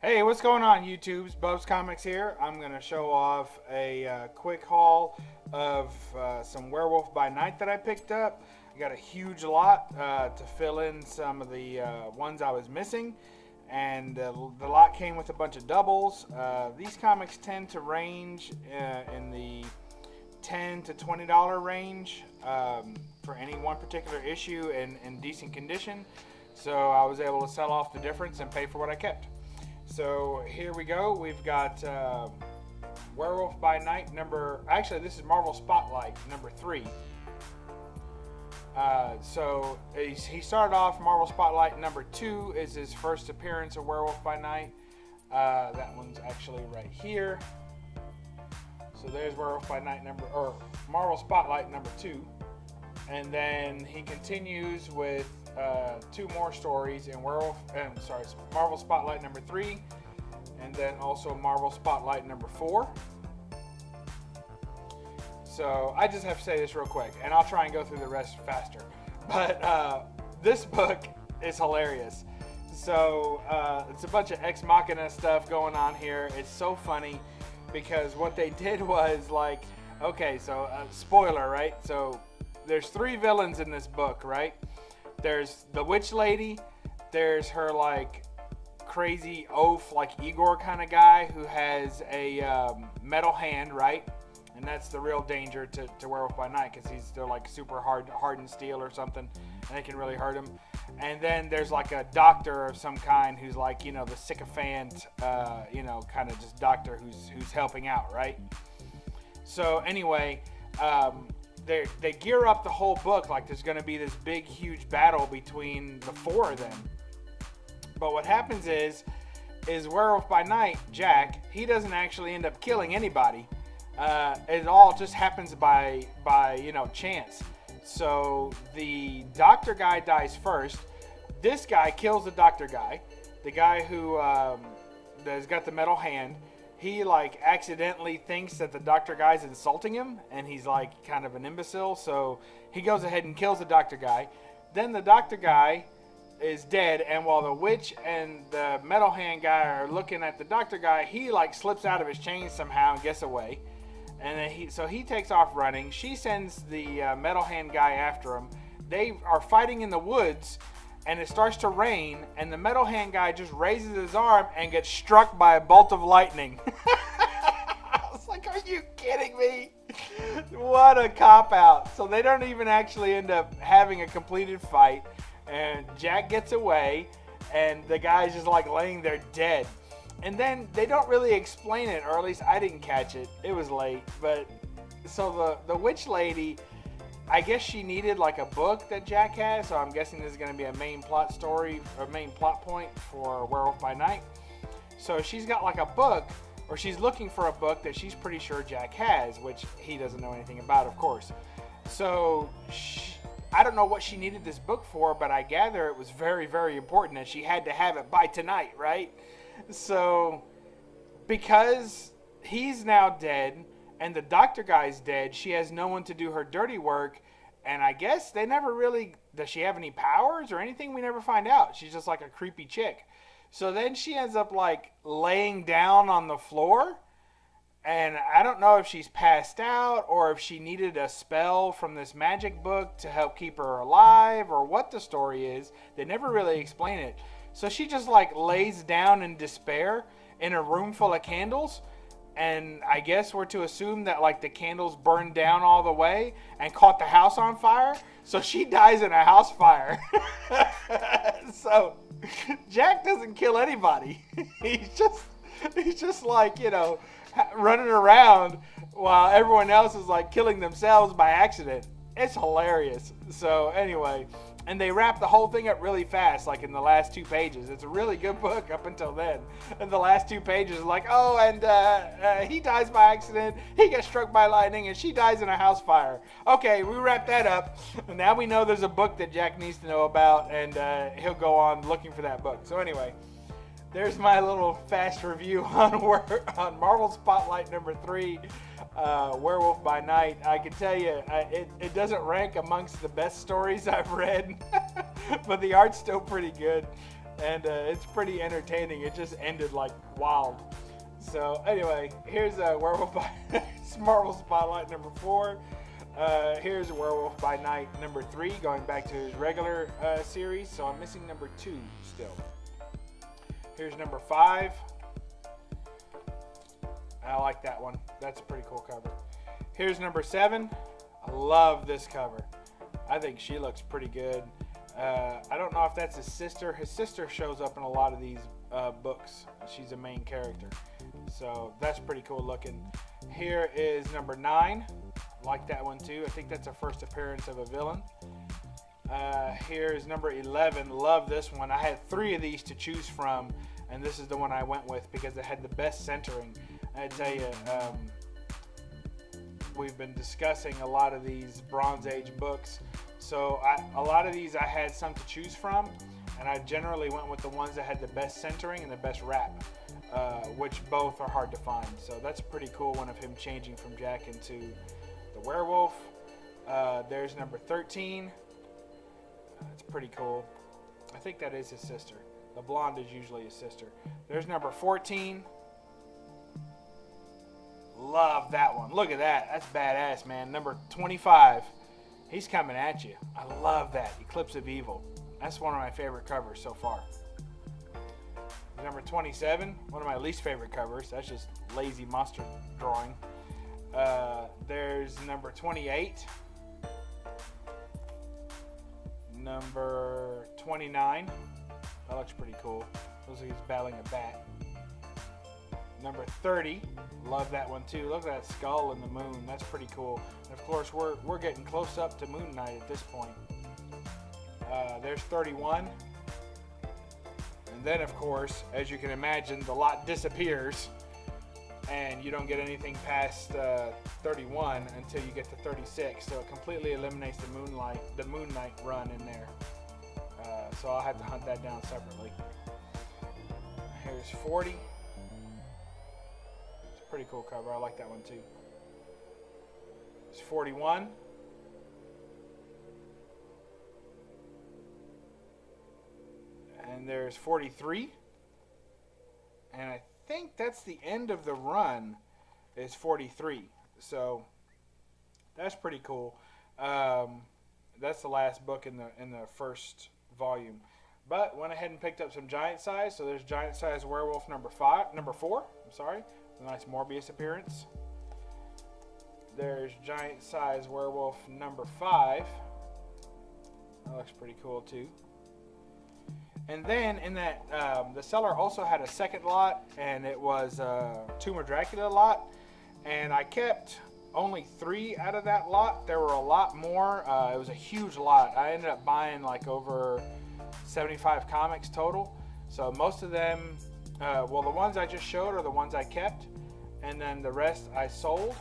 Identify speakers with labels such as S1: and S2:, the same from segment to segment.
S1: Hey, what's going on, YouTube's BUB'S Comics here. I'm going to show off a quick haul of some Werewolf by Night that I picked up. I got a huge lot to fill in some of the ones I was missing, and the lot came with a bunch of doubles. These comics tend to range in the $10 to $20 range for any one particular issue in decent condition. So I was able to sell off the difference and pay for what I kept. So here we go. We've got Werewolf by Night actually this is Marvel Spotlight number 3. So he started off Marvel Spotlight number 2 is his first appearance of Werewolf by Night. That one's actually right here. So there's Werewolf by Night Marvel Spotlight number 2. And then he continues with 2 more stories in Marvel Spotlight number 3, and then also Marvel Spotlight number 4. So I just have to say this real quick, and I'll try and go through the rest faster. But this book is hilarious. So it's a bunch of Ex Machina stuff going on here. It's so funny because what they did was like, okay, so spoiler, right? So there's 3 villains in this book, right? There's the witch lady, there's her like crazy oaf like Igor kind of guy who has a metal hand, right? And that's the real danger to Werewolf by Night, because he's still like super hardened steel or something, and it can really hurt him. And then there's like a doctor of some kind who's like, you know, the sycophant, you know, kind of just doctor who's helping out, right? So anyway, they gear up the whole book like there's going to be this big, huge battle between the 4 of them. But what happens is Werewolf by Night, Jack, he doesn't actually end up killing anybody. It all just happens by you know, chance. So the doctor guy dies first. This guy kills the doctor guy. The guy who has got the metal hand. He like accidentally thinks that the doctor guy's insulting him, and he's like kind of an imbecile, so he goes ahead and kills the doctor guy. Then the doctor guy is dead, and while the witch and the metal hand guy are looking at the doctor guy, he like slips out of his chains somehow and gets away. And then he takes off running. She sends the metal hand guy after him. They are fighting in the woods, and it starts to rain, and the metal hand guy just raises his arm and gets struck by a bolt of lightning. I was like, are you kidding me? What a cop-out. So they don't even actually end up having a completed fight, and Jack gets away, and the guy's just like laying there dead. And then they don't really explain it, or at least I didn't catch it. It was late. But so the witch lady, I guess she needed like a book that Jack has, so I'm guessing this is going to be a main plot story or main plot point for Werewolf by Night. So she's got like a book, or she's looking for a book that she's pretty sure Jack has, which he doesn't know anything about, of course. So I don't know what she needed this book for, but I gather it was very, very important and she had to have it by tonight, right? So because he's now dead and the doctor guy's dead, she has no one to do her dirty work. And I guess they never really, does she have any powers or anything? We never find out. She's just like a creepy chick. So then she ends up like laying down on the floor. And I don't know if she's passed out or if she needed a spell from this magic book to help keep her alive or what the story is. They never really explain it. So she just like lays down in despair in a room full of candles. And I guess we're to assume that like the candles burned down all the way and caught the house on fire. So she dies in a house fire. So Jack doesn't kill anybody. He's just like, you know, running around while everyone else is like killing themselves by accident. It's hilarious. So anyway, and they wrap the whole thing up really fast, like in the last 2 pages. It's a really good book up until then. And the last 2 pages are like, oh, and he dies by accident, he gets struck by lightning, and she dies in a house fire. Okay, we wrap that up. And now we know there's a book that Jack needs to know about, and he'll go on looking for that book. So anyway, there's my little fast review on Marvel Spotlight number 3. Werewolf by Night. I can tell you, it doesn't rank amongst the best stories I've read, but the art's still pretty good, and it's pretty entertaining. It just ended like wild. So anyway, here's a Werewolf by Marvel Spotlight number 4. Here's a Werewolf by Night number 3, going back to his regular series. So I'm missing number 2 still. Here's number 5. I like that one. That's a pretty cool cover. Here's number 7. I love this cover. I think she looks pretty good. I don't know if that's his sister. His sister shows up in a lot of these books. She's a main character. So that's pretty cool looking. Here is number 9. Like that one too. I think that's a first appearance of a villain. Here's number 11. Love this one. I had 3 of these to choose from, and this is the one I went with because it had the best centering. I tell you, we've been discussing a lot of these Bronze Age books. So a lot of these I had some to choose from, and I generally went with the ones that had the best centering and the best wrap, which both are hard to find. So that's a pretty cool one of him changing from Jack into the werewolf. There's number 13. That's pretty cool. I think that is his sister. The blonde is usually his sister. There's number 14. Love that one. Look at that. That's badass, man. Number 25. He's coming at you. I love that. Eclipse of Evil. That's one of my favorite covers so far. Number 27. One of my least favorite covers. That's just lazy monster drawing. There's number 28. Number 29. That looks pretty cool. Looks like he's battling a bat. Number 30. Love that one too. Look at that skull and the moon. That's pretty cool. And of course, we're getting close up to Moon Knight at this point. There's 31. And then, of course, as you can imagine, the lot disappears. And you don't get anything past 31 until you get to 36. So it completely eliminates the Moon Knight run in there. So I'll have to hunt that down separately. Here's 40. Pretty cool cover. I like that one too. It's 41. And there's 43. And I think that's the end of the run is 43. So that's pretty cool. That's the last book in the first volume. But went ahead and picked up some giant size. So there's giant size werewolf number 4. I'm sorry. A nice Morbius appearance. There's giant size werewolf number 5. That looks pretty cool too. And then in that, the seller also had a second lot, and it was a Tomb of Dracula lot. And I kept only 3 out of that lot. There were a lot more. It was a huge lot. I ended up buying like over 75 comics total. So most of them, well, the ones I just showed are the ones I kept, and then the rest I sold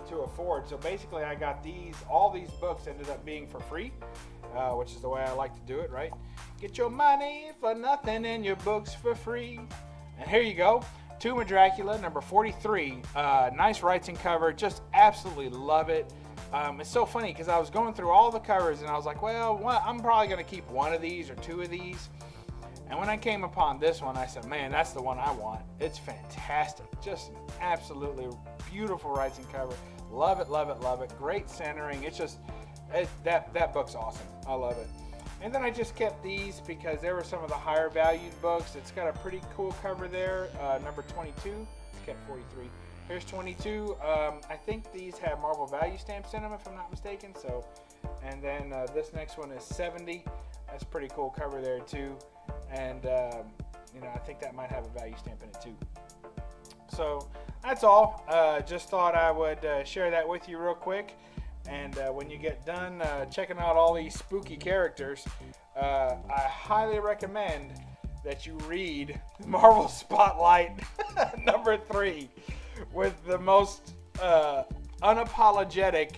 S1: to afford. So basically I got all these books ended up being for free, which is the way I like to do it, right? Get your money for nothing and your books for free. And here you go. Tomb of Dracula, number 43. Nice writing cover. Just absolutely love it. It's so funny because I was going through all the covers and I was like, well, I'm probably going to keep one of these or 2 of these. And when I came upon this one, I said, man, that's the one I want. It's fantastic. Just an absolutely beautiful writing cover. Love it, love it, love it. Great centering. It's just, that book's awesome. I love it. And then I just kept these because they were some of the higher valued books. It's got a pretty cool cover there. Number 22. Kept 43. Here's 22. I think these have Marvel value stamps in them, if I'm not mistaken. So, and then this next one is 70. That's a pretty cool cover there too. And I think that might have a value stamp in it too. So that's all. Just thought I would share that with you real quick. And when you get done checking out all these spooky characters, I highly recommend that you read Marvel Spotlight number 3 with the most unapologetic